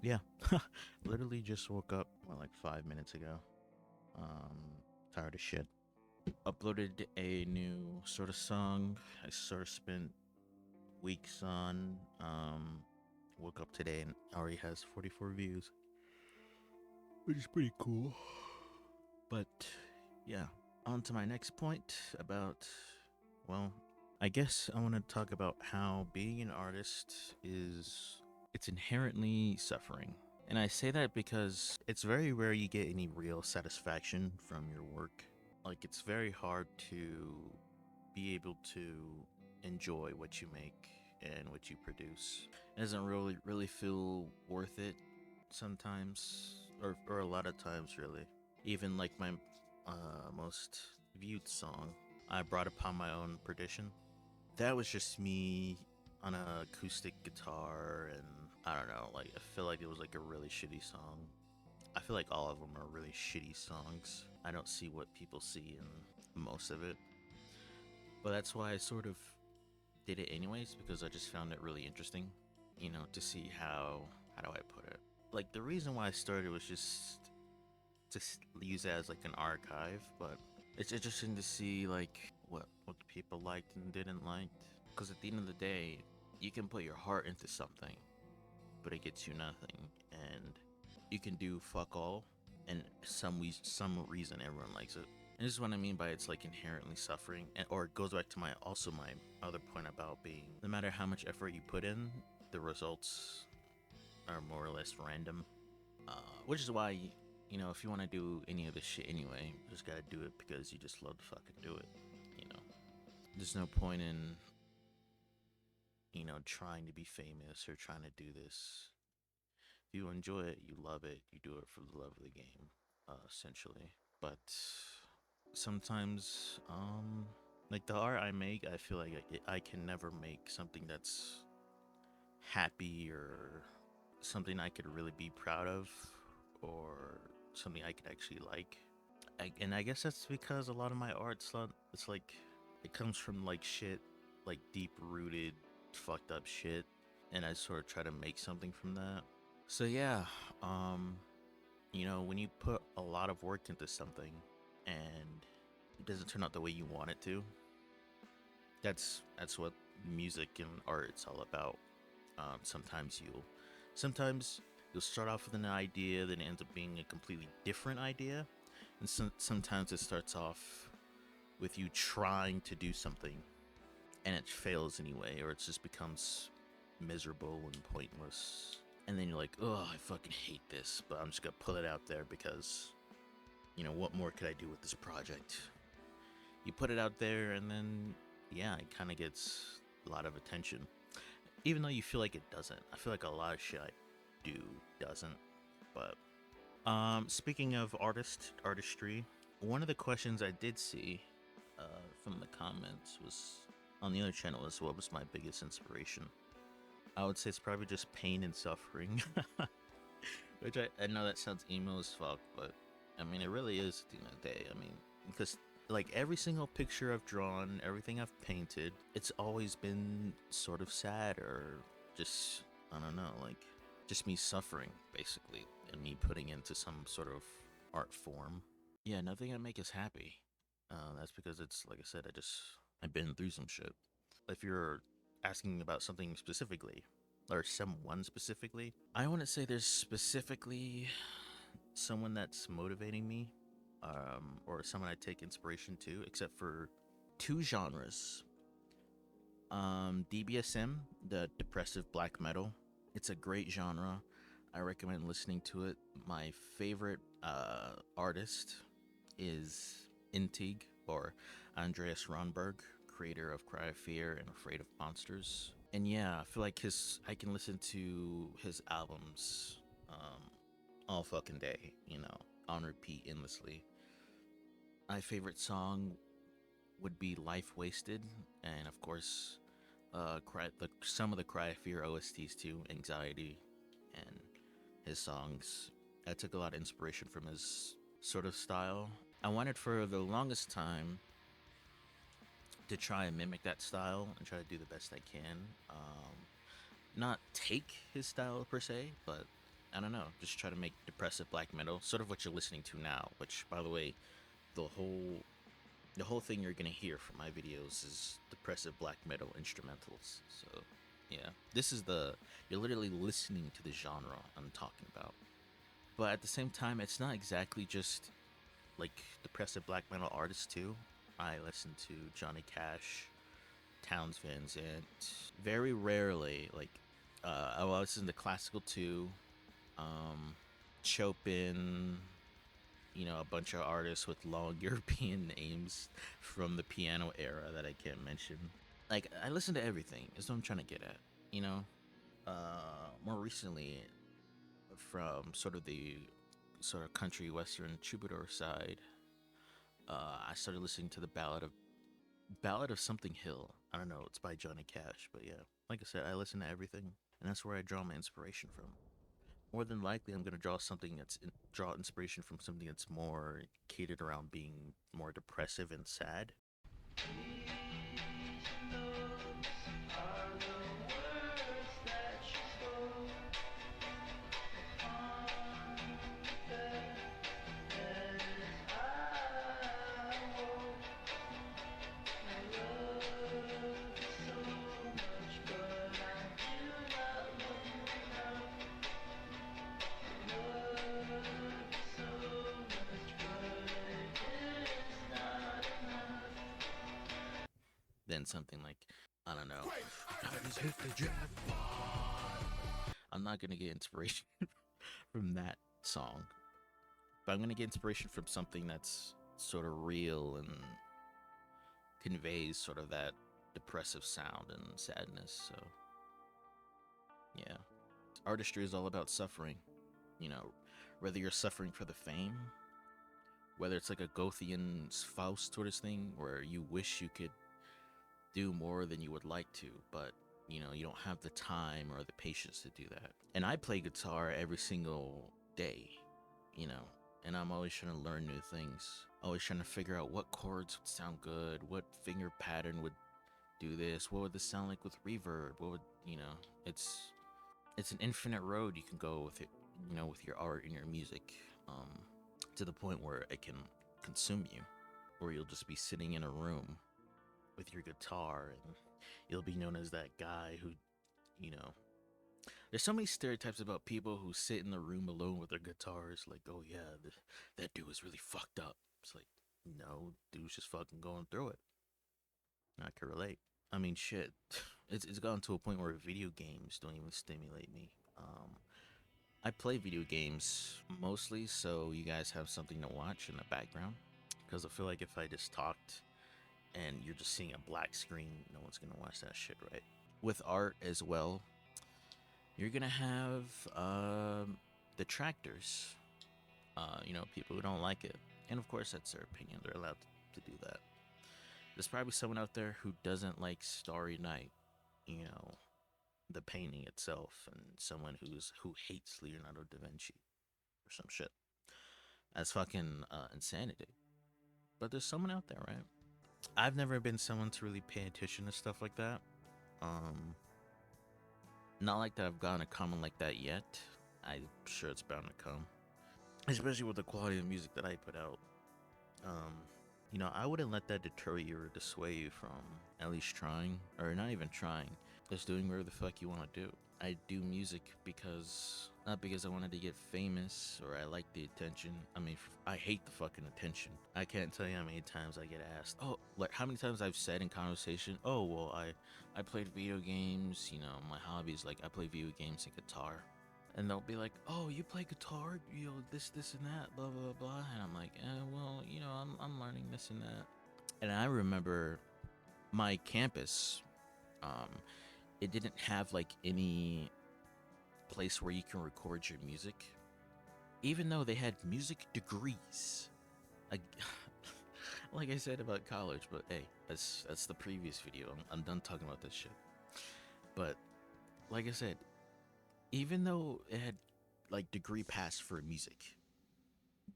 Yeah, literally just woke up like 5 minutes ago. Tired of shit. Uploaded a new sort of song. I sort of spent weeks on. Woke up today and already has 44 views, which is pretty cool. But yeah, on to my next point about, well, I guess I want to talk about how being an artist is, it's inherently suffering. And I say that because it's very rare you get any real satisfaction from your work. Like, it's very hard to be able to enjoy what you make and what you produce. It doesn't really feel worth it sometimes, or a lot of times, really. Even like my most viewed song, I Brought Upon My Own Perdition. That was just me on an acoustic guitar, and I don't know, like, I feel like it was like a really shitty song. I feel like all of them are really shitty songs. I don't see what people see in most of it. But that's why I sort of did it anyways, because I just found it really interesting, to see how do I put it? Like, the reason why I started was just to use it as like an archive, but it's interesting to see like what the people liked and didn't like. Because at the end of the day, you can put your heart into something, but it gets you nothing, and you can do fuck all, and some reason everyone likes it. And this is what I mean by it's like inherently suffering, or it goes back to my other point about being, no matter how much effort you put in, the results are more or less random. Which is why, if you want to do any of this shit anyway, you just gotta do it because you just love to fucking do it. You know, there's no point in, trying to be famous or trying to do this. If you enjoy it, you love it, you do it for the love of the game, essentially. But sometimes, like the art I make, I feel like I can never make something that's happy or something I could really be proud of or something I could actually like. And I guess that's because a lot of my art's not, it's like, it comes from like shit, like deep rooted, fucked up shit. And I sort of try to make something from that. So yeah, um, when you put a lot of work into something and it doesn't turn out the way you want it to, that's what music and art's all about. Sometimes you'll start off with an idea, then it ends up being a completely different idea, and sometimes it starts off with you trying to do something and it fails anyway, or it just becomes miserable and pointless. And then you're like, oh, I fucking hate this, but I'm just gonna put it out there because, what more could I do with this project? You put it out there, and then, yeah, it kind of gets a lot of attention. Even though you feel like it doesn't. I feel like a lot of shit I do doesn't. But speaking of artistry, one of the questions I did see from the comments was on the other channel was what was my biggest inspiration. I would say it's probably just pain and suffering, which I know that sounds emo as fuck, but I mean it really is at the end of the day. I mean, because like every single picture I've drawn, everything I've painted, it's always been sort of sad or just, I don't know, like just me suffering basically and me putting into some sort of art form. Yeah, nothing I make is happy. That's because it's like I said, I've been through some shit. If you're asking about something specifically or someone specifically, I wouldn't say there's specifically someone that's motivating me, or someone I take inspiration to, except for two genres. DBSM, the depressive black metal. It's a great genre. I recommend listening to it. My favorite artist is Intig, or Andreas Ronberg, creator of Cry of Fear and Afraid of Monsters. And yeah, I feel like I can listen to his albums all fucking day, on repeat endlessly. My favorite song would be Life Wasted, and of course, some of the Cry of Fear OSTs too, Anxiety, and his songs. I took a lot of inspiration from his sort of style. I wanted for the longest time to try and mimic that style and try to do the best I can. Not take his style per se, but I don't know, just try to make depressive black metal, sort of what you're listening to now. Which, by the way, the whole the whole thing you're gonna hear from my videos is depressive black metal instrumentals. So yeah, this is the you're literally listening to the genre I'm talking about. But at the same time, it's not exactly just like depressive black metal artists too. I listen to Johnny Cash, Towns Van Zandt. Very rarely, like I listen to classical too. Um, Chopin, a bunch of artists with long European names from the piano era that I can't mention. Like, I listen to everything, is what I'm trying to get at, you know? More recently, from sort of the sort of country western troubadour side, I started listening to the Ballad of Something Hill. I don't know, it's by Johnny Cash, but yeah. Like I said, I listen to everything, and that's where I draw my inspiration from. More than likely, I'm gonna draw inspiration from something that's more catered around being more depressive and sad. Than something like, I don't know, I just hit the jackpot. I'm not gonna get inspiration from that song, but I'm gonna get inspiration from something that's sort of real and conveys sort of that depressive sound and sadness. So yeah, artistry is all about suffering. You know, whether you're suffering for the fame, whether it's like a Gothian's Faust sort of thing, where you wish you could do more than you would like to, but you don't have the time or the patience to do that. And I play guitar every single day, you know, and I'm always trying to learn new things. Always trying to figure out what chords would sound good, what finger pattern would do this, what would this sound like with reverb, what would, it's it's an infinite road you can go with it, with your art and your music, to the point where it can consume you, or you'll just be sitting in a room with your guitar and you'll be known as that guy who, you know, there's so many stereotypes about people who sit in the room alone with their guitars, like, oh yeah, that dude was really fucked up. It's like, no, dude's just fucking going through it. I can relate. I mean, shit, it's gotten to a point where video games don't even stimulate me. I play video games mostly so you guys have something to watch in the background. Because I feel like if I just talked and you're just seeing a black screen, no one's gonna watch that shit, right? With art as well, you're gonna have detractors. People who don't like it, and of course that's their opinion. They're allowed to do that. There's probably someone out there who doesn't like Starry Night, you know, the painting itself, and someone who hates Leonardo da Vinci or some shit. That's fucking insanity. But there's someone out there, right? I've never been someone to really pay attention to stuff like that. Um, Not like that I've gotten a comment like that yet. I'm sure it's bound to come, especially with the quality of music that I put out. Um, I wouldn't let that deter you or dissuade you from at least trying, or not even trying, just doing whatever the fuck you want to do. I do music not because I wanted to get famous or I like the attention. I mean, I hate the fucking attention. I can't tell you how many times I get asked, oh, like how many times I've said in conversation, oh, well, I played video games, my hobbies, like I play video games and guitar. And they'll be like, oh, you play guitar, this, and that, blah, blah, blah. And I'm like, well, I'm learning this and that. And I remember my campus, um, it didn't have like any place where you can record your music, even though they had music degrees. Like, like I said about college, but hey, that's the previous video. I'm done talking about this shit. But like I said, even though it had like degree pass for music,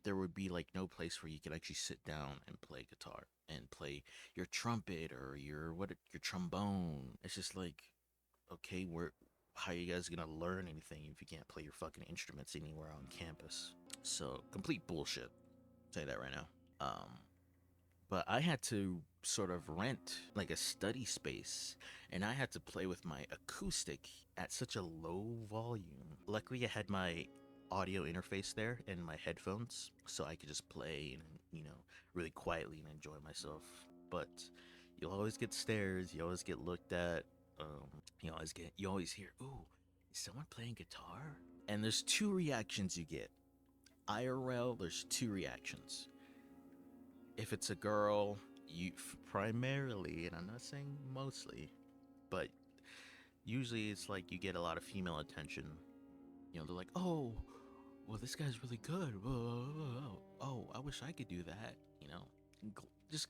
there would be like no place where you could actually sit down and play guitar and play your trumpet or your trombone. It's just like, okay, how you guys gonna learn anything if you can't play your fucking instruments anywhere on campus? So complete bullshit. I'll tell you that right now. But I had to sort of rent like a study space, and I had to play with my acoustic at such a low volume. Luckily, I had my audio interface there and my headphones, so I could just play and, really quietly and enjoy myself. But you'll always get stares, you always get looked at, you always hear, "Ooh, is someone playing guitar?" And there's two reactions you get. IRL, there's two reactions. If it's a girl, you primarily, and I'm not saying mostly, but usually it's like you get a lot of female attention. They're like, "Oh, well, this guy's really good. Whoa. Oh, I wish I could do that." Just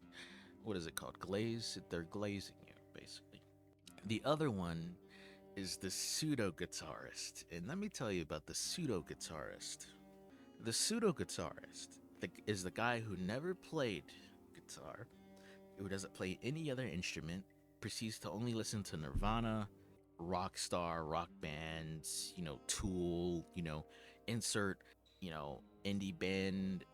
what is it called? Glaze. They're glazing you, basically. The other one is the pseudo guitarist, and let me tell you about the pseudo guitarist. The pseudo guitarist is the guy who never played guitar, who doesn't play any other instrument, proceeds to only listen to Nirvana, Rockstar, rock bands, Tool, insert, indie band,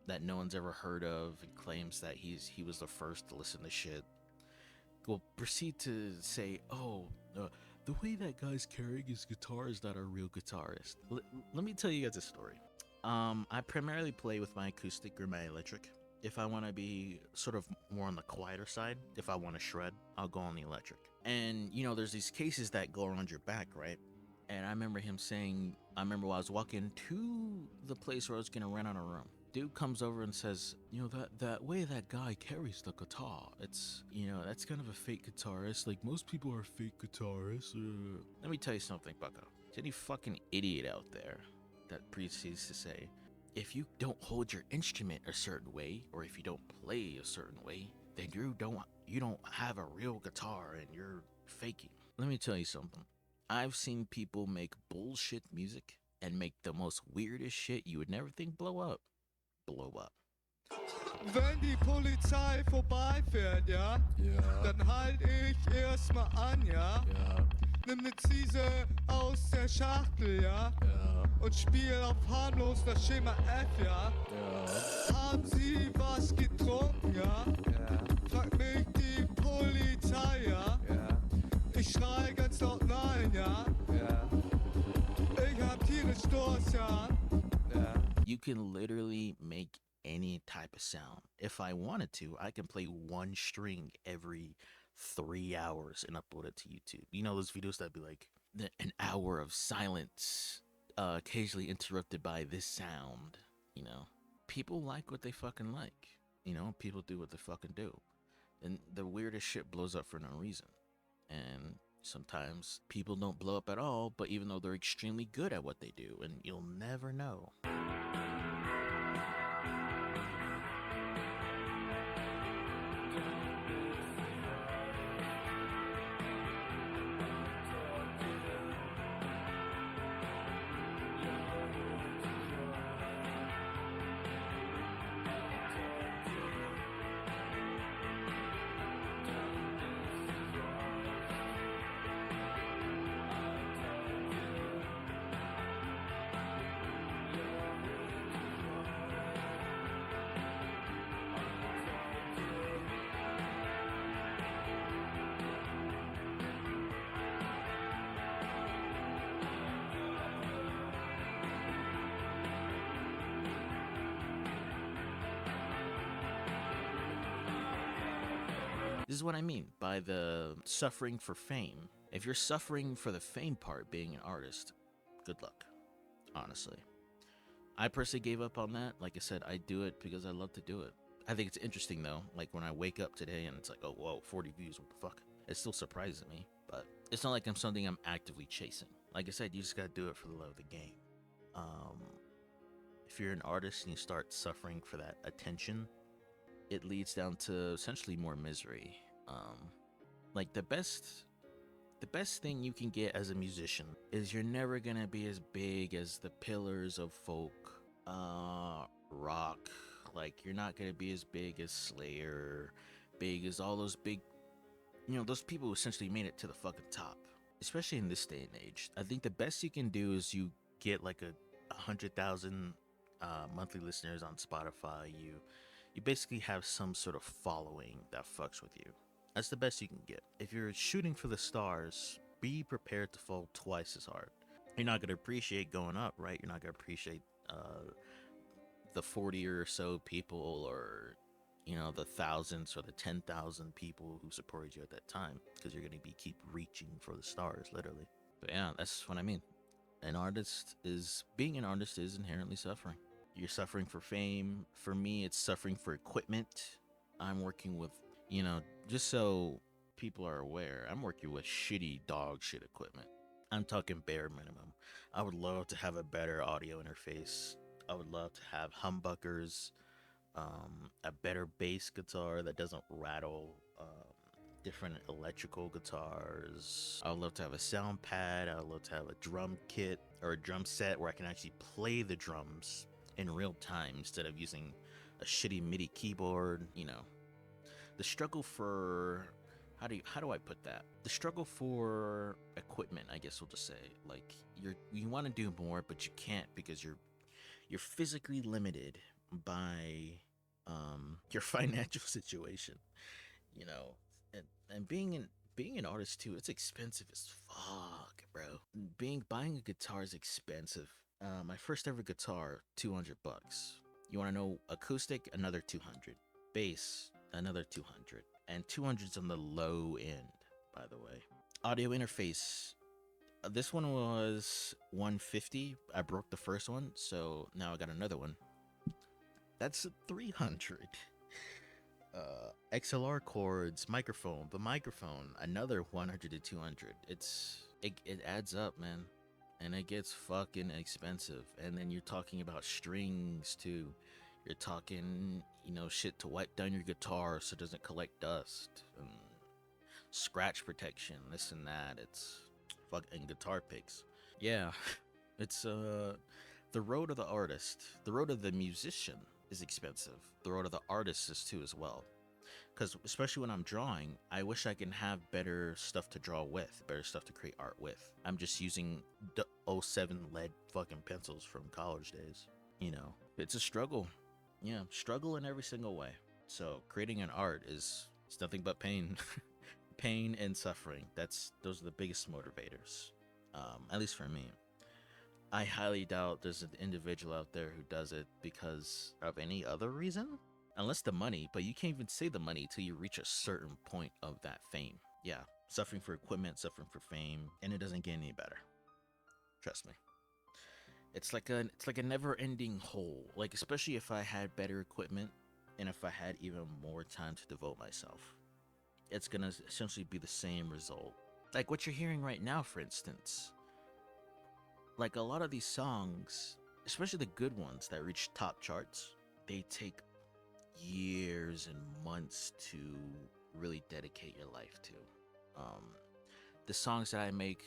that no one's ever heard of, and claims that he was the first to listen to shit. Will proceed to say, "Oh, the way that guy's carrying his guitar is not a real guitarist." Let me tell you guys a story. I primarily play with my acoustic or my electric. If I want to be sort of more on the quieter side, if I want to shred, I'll go on the electric. And, there's these cases that go around your back, right? And I remember him saying, while I was walking to the place where I was going to rent out a room, dude comes over and says, that way that guy carries the guitar, it's, that's kind of a fake guitarist. Like, most people are fake guitarists. Let me tell you something, bucko. There's any fucking idiot out there that proceeds to say, if you don't hold your instrument a certain way, or if you don't play a certain way, then you don't have a real guitar and you're faking. Let me tell you something. I've seen people make bullshit music and make the most weirdest shit you would never think blow up. Wenn die Polizei vorbeifährt, ja, dann halt ich erstmal an, ja, nimm ne Ziese aus der Schachtel, ja, und spiel auf harmlos das Schema F, ja. Haben Sie was getrunken, ja? Fragt mich die Polizei, ja. Ich schrei ganz laut nein, ja. Ich hab tierisch Durst, ja. You can literally make any type of sound. If I wanted to, I can play one string every 3 hours and upload it to YouTube. Those videos that'd be like an hour of silence, occasionally interrupted by this sound. People like what they fucking like. People do what they fucking do. And the weirdest shit blows up for no reason. And sometimes people don't blow up at all, but even though they're extremely good at what they do, and you'll never know. This is what I mean by the suffering for fame. If you're suffering for the fame part, being an artist, good luck, honestly. I personally gave up on that. Like I said, I do it because I love to do it. I think it's interesting though, like when I wake up today and it's like, oh, whoa, 40 views, what the fuck? It still surprises me, but it's not like I'm something I'm actively chasing. Like I said, you just gotta do it for the love of the game. If you're an artist and you start suffering for that attention, it leads down to essentially more misery. Like the best thing you can get as a musician is you're never gonna be as big as the pillars of folk, rock. Like you're not gonna be as big as Slayer, big as all those big, those people who essentially made it to the fucking top. especially in this day and age, I think the best you can do is you get like a 100,000 monthly listeners on Spotify. You basically have some sort of following that fucks with you. That's the best you can get. If you're shooting for the stars, be prepared to fall twice as hard. You're not gonna appreciate going up, right? You're not gonna appreciate the 40 or so people, or the thousands or the 10,000 people who supported you at that time, because you're gonna be keep reaching for the stars, literally. But yeah, that's what I mean. Being an artist is inherently suffering. You're suffering for fame. For me, it's suffering for equipment. I'm working with, just so people are aware, I'm working with shitty dog shit equipment. I'm talking bare minimum. I would love to have a better audio interface. I would love to have humbuckers, a better bass guitar that doesn't rattle, different electrical guitars. I would love to have a sound pad. I would love to have a drum kit or a drum set where I can actually play the drums in real time instead of using a shitty MIDI keyboard. The struggle for how do I put that? The struggle for equipment, I guess we'll just say. Like you want to do more, but you can't because you're physically limited by your financial situation. And being an artist too, it's expensive as fuck, bro. Buying a guitar is expensive. My first ever guitar, $200. You want to know acoustic? Another 200. Bass, another 200. And 200's on the low end, by the way. Audio interface. This one was 150. I broke the first one, so now I got another one. That's 300. XLR cords, microphone, another 100 to 200. It adds up, man, and it gets fucking expensive. And then you're talking about strings too. You're talking, shit to wipe down your guitar so it doesn't collect dust, and scratch protection, this and that. It's fucking guitar picks. Yeah, it's the road of the artist, the road of the musician is expensive. The road of the artist is too as well. Because especially when I'm drawing, I wish I can have better stuff to draw with, better stuff to create art with. I'm just using the 07 lead fucking pencils from college days. It's a struggle. Yeah, struggle in every single way. So creating an art is nothing but pain. Pain and suffering. Those are the biggest motivators. At least for me. I highly doubt there's an individual out there who does it because of any other reason. Unless the money, but you can't even say the money till you reach a certain point of that fame. Yeah, suffering for equipment, suffering for fame, and it doesn't get any better. Trust me. It's like a never-ending hole. Like, especially if I had better equipment and if I had even more time to devote myself. It's gonna essentially be the same result. Like what you're hearing right now, for instance. Like a lot of these songs, especially the good ones that reach top charts, they take years and months to really dedicate your life to. The songs that I make,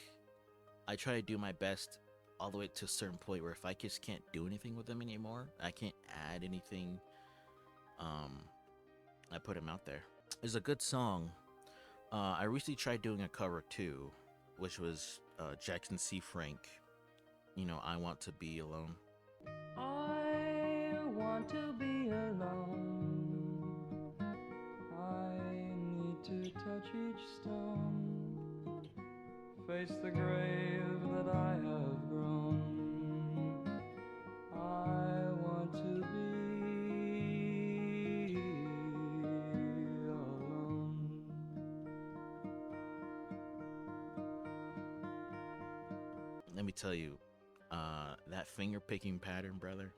I try to do my best all the way to a certain point where if I just can't do anything with them anymore, I can't add anything, I put them out there. There's a good song. I recently tried doing a cover too, which was Jackson C. Frank. I Want to Be Alone. I want to be alone. I need to touch each stone, face the grave that I have grown. I want to be alone. Let me tell you, that finger picking pattern, brother,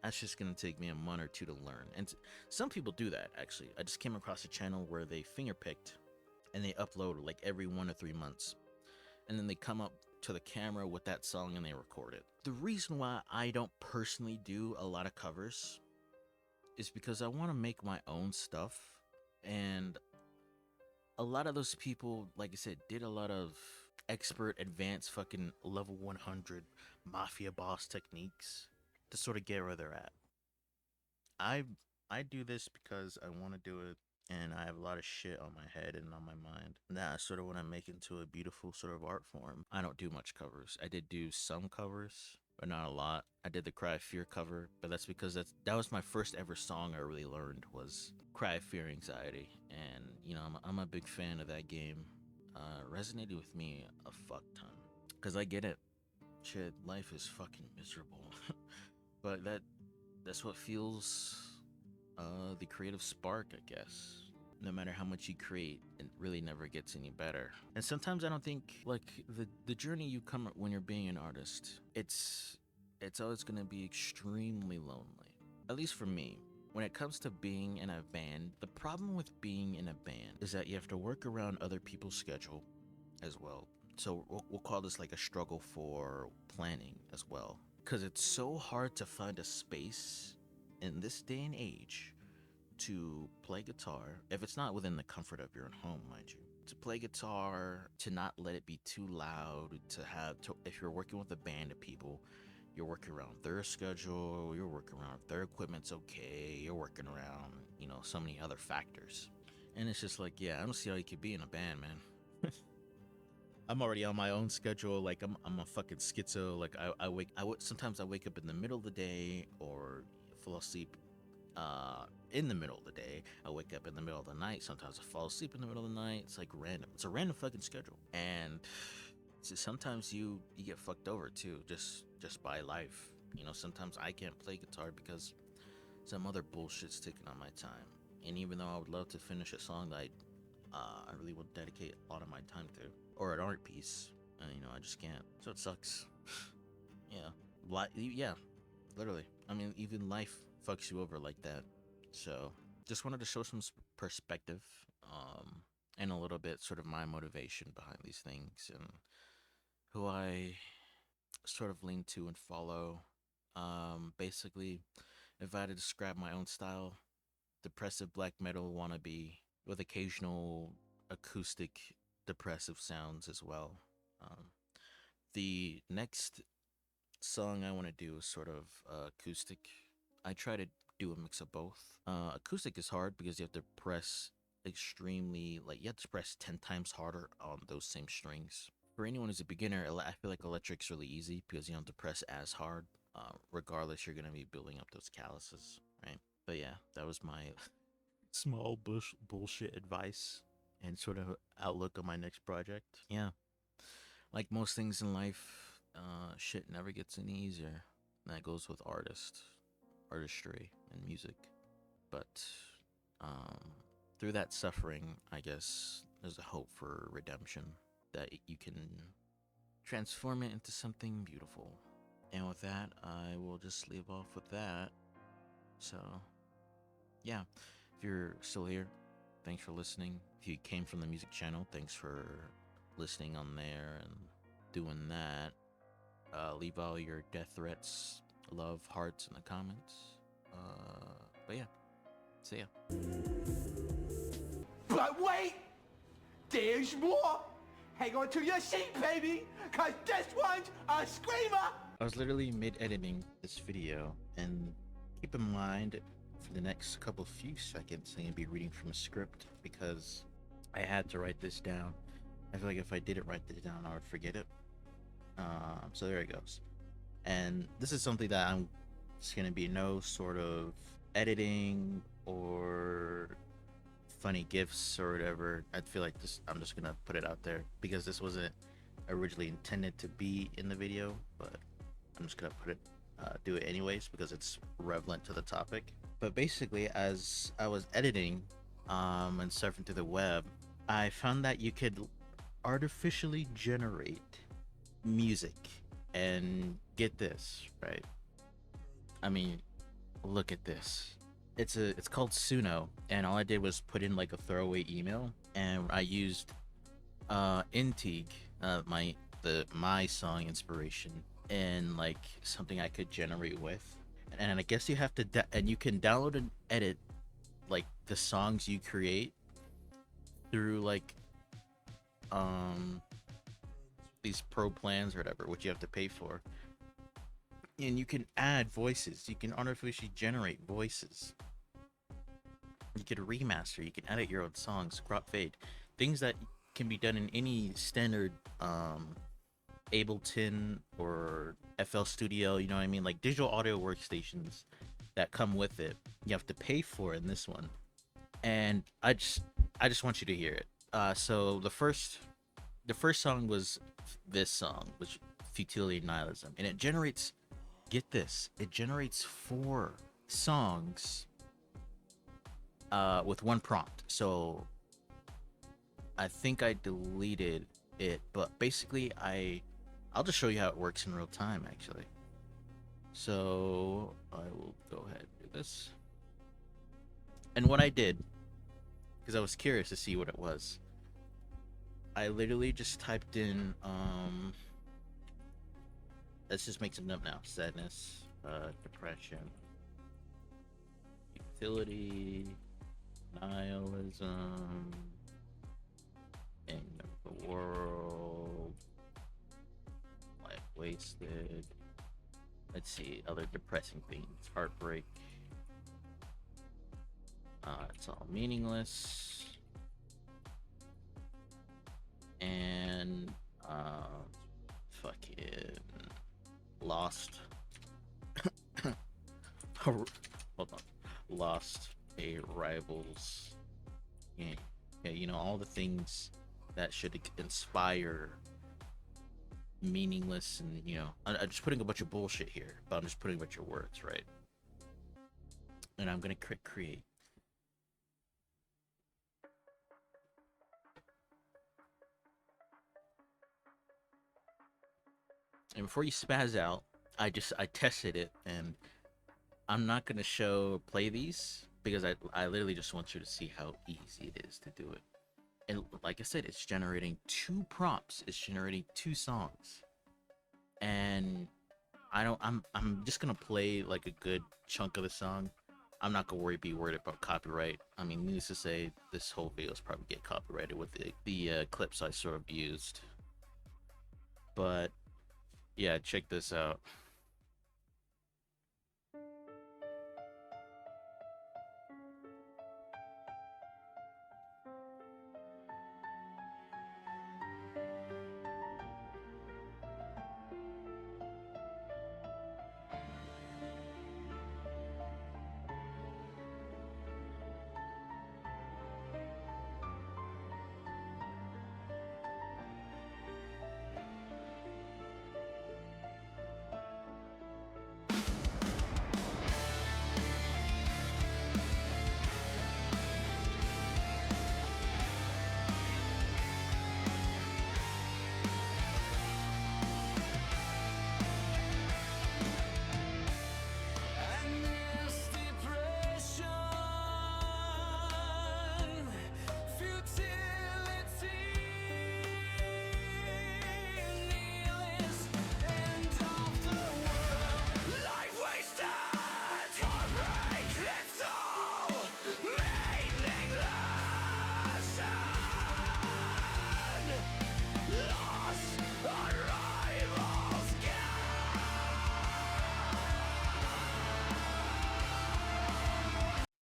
that's just gonna take me a month or two to learn. And some people do that, actually. I just came across a channel where they finger picked and they upload like every 1 to 3 months, and then they come up to the camera with that song and they record it. The reason why I don't personally do a lot of covers is because I want to make my own stuff, and a lot of those people, like I said, did a lot of expert, advanced, fucking level 100 mafia boss techniques to sort of get where they're at. I do this because I want to do it and I have a lot of shit on my head and on my mind. And that I sort of want to make into a beautiful sort of art form. I don't do much covers. I did do some covers, but not a lot. I did the Cry of Fear cover, but that's because that was my first ever song I really learned was Cry of Fear Anxiety. And, you know, I'm a big fan of that game. Resonated with me a fuck ton. Because I get it. Shit, life is fucking miserable. But that's what fuels the creative spark, I guess. No matter how much you create, it really never gets any better. And sometimes I don't think like the journey you come when you're being an artist, it's always gonna be extremely lonely. At least for me. When it comes to being in a band, the problem with being in a band is that you have to work around other people's schedule as well. So we'll call this like a struggle for planning as well. Because it's so hard to find a space in this day and age to play guitar, if it's not within the comfort of your own home, mind you. To play guitar, to not let it be too loud, if you're working with a band of people, you're working around their schedule, you're working around if their equipment's okay, you're working around, you know, so many other factors. And it's just like, yeah, I don't see how you could be in a band, man. I'm already on my own schedule. Like I'm a fucking schizo. Like sometimes I wake up in the middle of the day or fall asleep in the middle of the day. I wake up in the middle of the night. Sometimes I fall asleep in the middle of the night. It's like random. It's a random fucking schedule. And sometimes you get fucked over too, just by life. You know, sometimes I can't play guitar because some other bullshit's taking on my time. And even though I would love to finish a song that I really would dedicate a lot of my time to, or an art piece, you know, I just can't. So it sucks. Yeah, literally. I mean, even life fucks you over like that. So just wanted to show some perspective, and a little bit sort of my motivation behind these things and who I sort of lean to and follow. Basically, if I had to describe my own style, depressive black metal wannabe with occasional acoustic depressive sounds as well. The next song I want to do is sort of acoustic. I try to do a mix of both. Acoustic is hard because you have to press extremely, like, you have to press 10 times harder on those same strings. For anyone who's a beginner, I feel like electric's really easy because you don't have to press as hard. Regardless, you're going to be building up those calluses, right? But yeah, that was my small bullshit advice and sort of outlook on my next project. Yeah, like most things in life, shit never gets any easier. And that goes with artistry, and music. But through that suffering, I guess there's a hope for redemption, that you can transform it into something beautiful. And with that, I will just leave off with that. So, yeah, if you're still here, thanks for listening. If you came from the music channel, thanks for listening on there and doing that. Leave all your death threats, love, hearts in the comments. But yeah, see ya. But wait, there's more. Hang on to your seat, baby, cause this one's a screamer. I was literally mid-editing this video, and keep in mind, for the next few seconds, I'm gonna be reading from a script because I had to write this down. I feel like if I didn't write this down, I would forget it. So there it goes. And this is something that it's gonna be no sort of editing or funny gifs or whatever. I feel like I'm just gonna put it out there because this wasn't originally intended to be in the video, but I'm just gonna do it anyways because it's relevant to the topic. But basically, as I was editing and surfing through the web, I found that you could artificially generate music. And get this, right? I mean, look at this. It's called Suno, and all I did was put in like a throwaway email, and I used Intig, my song inspiration, and like something I could generate with. And I guess you have to and you can download and edit like the songs you create through like these pro plans or whatever, which you have to pay for. And you can add voices. You can artificially generate voices. You could remaster, you can edit your own songs, crop fade, things that can be done in any standard Ableton or FL Studio, you know what I mean? Like digital audio workstations that come with it, you have to pay for in this one. And I just want you to hear it. So the first song was this song, which Futility and Nihilism, and it generates, get this, it generates 4 songs with one prompt. So I think I deleted it, but basically I'll just show you how it works in real time actually. So I will go ahead and do this. And what I did, because I was curious to see what it was, I literally just typed in let's just make something up now. Sadness, depression, futility, nihilism, end of the world, life wasted. Let's see, other depressing things, heartbreak. It's all meaningless. And fucking lost. Hold on, lost a rival's game. Yeah, you know, all the things that should inspire meaningless, and you know, I'm just putting a bunch of bullshit here, but I'm just putting a bunch of words, right? And I'm gonna create. And before you spaz out, I tested it, and I'm not gonna play these because I literally just want you to see how easy it is to do it. And like I said, it's generating 2 prompts. It's generating 2 songs, and I'm just gonna play like a good chunk of the song. I'm not gonna be worried about copyright. I mean, needless to say, this whole video is probably get copyrighted with the clips I sort of used. But yeah, check this out.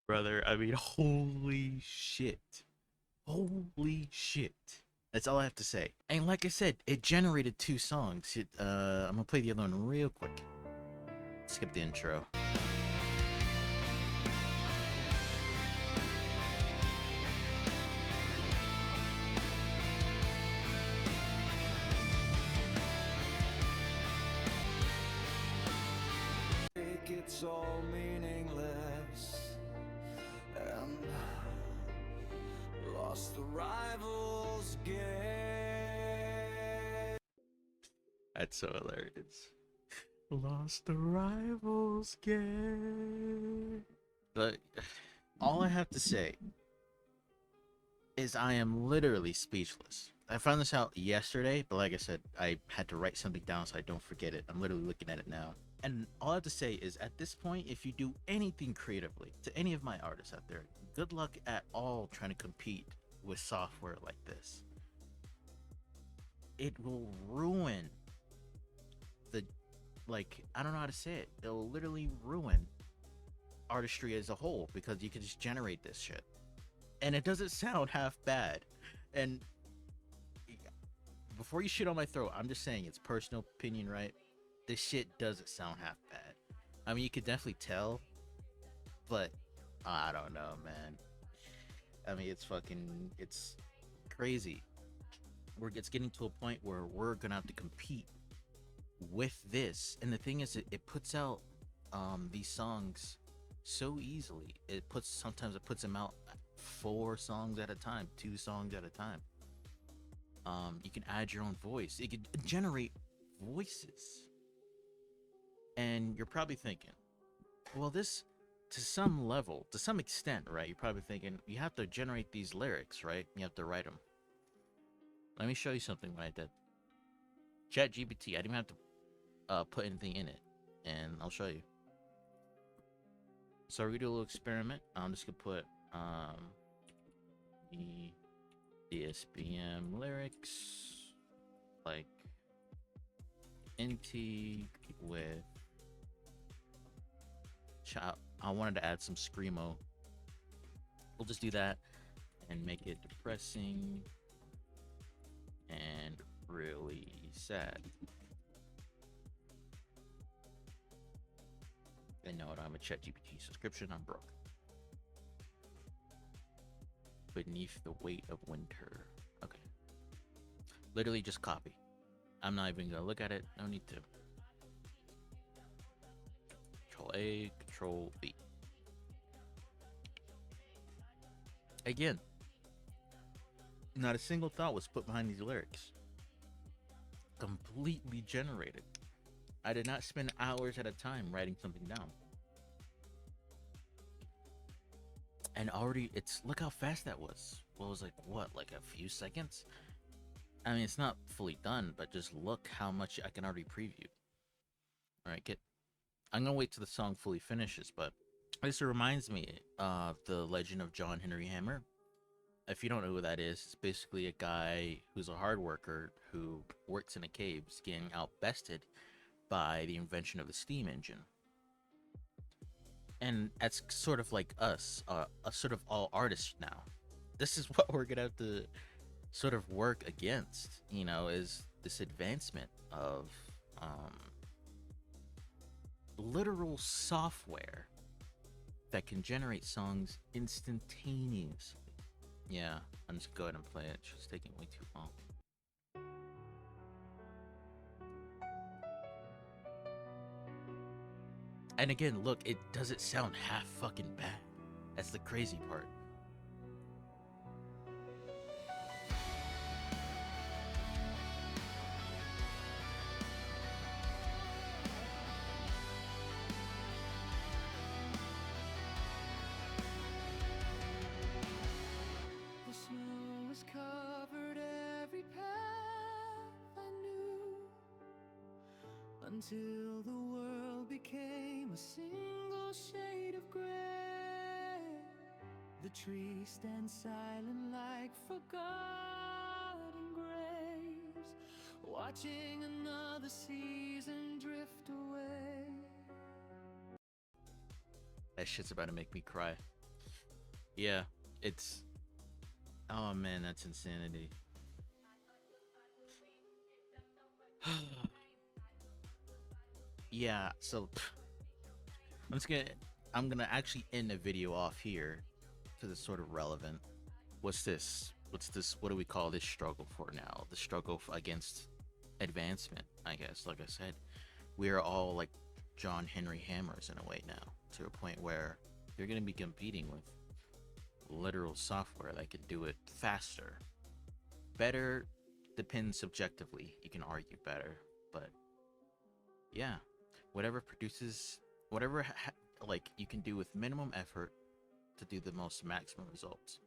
Brother, I mean, holy shit. Holy shit. That's all I have to say. And like I said, it generated 2 songs. I'm gonna play the other one real quick. Skip the intro. It's all meaningless and lost the rivals game. That's so hilarious. Lost the rivals game. But all I have to say is I am literally speechless. I found this out yesterday, but like I said, I had to write something down so I don't forget it. I'm literally looking at it now. And all I have to say is, at this point, if you do anything creatively, to any of my artists out there, good luck at all trying to compete with software like this. It will ruin the, like, I don't know how to say it. It'll literally ruin artistry as a whole, because you can just generate this shit. and it doesn't sound half bad. And before you shit on my throat, I'm just saying it's personal opinion, right? This shit doesn't sound half bad. I mean, you could definitely tell, but I don't know, man. I mean, it's crazy. It's getting to a point where we're gonna have to compete with this. And the thing is, it puts out these songs so easily. Sometimes it puts them out 4 songs at a time, 2 songs at a time. You can add your own voice. It could generate voices. And you're probably thinking, well, this, to some extent, right? You're probably thinking, you have to generate these lyrics, right? You have to write them. Let me show you something what I did. ChatGPT, I didn't have to put anything in it. And I'll show you. So we're gonna do a little experiment. I'm just gonna put the DSBM lyrics, like NT with I wanted to add some screamo. We'll just do that and make it depressing and really sad. They know it. I'm a ChatGPT subscription. I'm broke. Beneath the weight of winter. Okay. Literally just copy. I'm not even gonna look at it. No need to. Control A, Control V. Again, not a single thought was put behind these lyrics. Completely generated. I did not spend hours at a time writing something down. And already, look how fast that was. Well, it was like a few seconds? I mean, it's not fully done, but just look how much I can already preview. Alright, I'm gonna wait till the song fully finishes, but this reminds me of the legend of John Henry Hammer. If you don't know who that is, it's basically a guy who's a hard worker who works in a cave, getting outbested by the invention of the steam engine. And that's sort of like us, sort of all artists now. This is what we're gonna have to sort of work against, is this advancement of literal software that can generate songs instantaneously. Yeah, I'm just going to go ahead and play it. It's just taking way too long. And again, look, it doesn't sound half fucking bad. That's the crazy part. The snow has covered every path I knew until the world became a single shade of gray. The trees stand silent like forgotten graves, watching another season drift away. That shit's about to make me cry. Yeah, oh man, that's insanity. Yeah, so I'm gonna actually end the video off here because it's sort of relevant. What's this? What do we call this struggle for now? The struggle against advancement, I guess. Like I said, we are all like John Henry Hammers in a way now, to a point where you're gonna be competing with literal software that can do it faster. Better depends subjectively. You can argue better, but yeah, whatever you can do with minimum effort to do the most maximum results.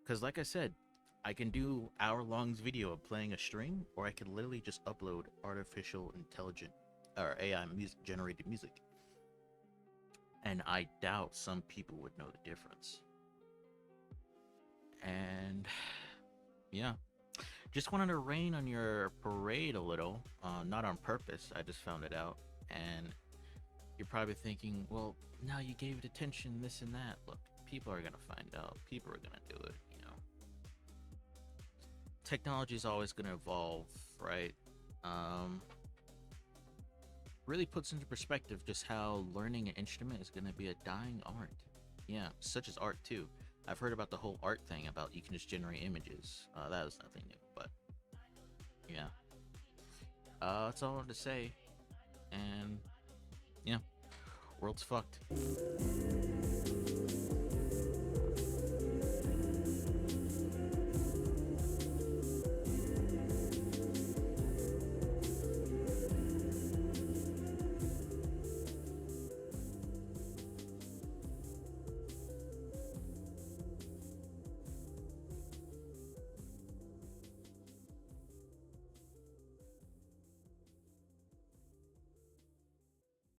Because like I said, I can do hour-long video of playing a string, or I could literally just upload artificial intelligent or AI generated music. And I doubt some people would know the difference. And yeah, just wanted to rain on your parade a little, not on purpose. I just found it out. And you're probably thinking, well, now you gave it attention, this and that. Look, people are gonna find out. People are gonna do it, you know. Technology is always gonna evolve, right? Really puts into perspective just how learning an instrument is gonna be a dying art. Yeah, such as art too. I've heard about the whole art thing about you can just generate images. That was nothing new, but yeah. That's all I wanted to say. And yeah, world's fucked.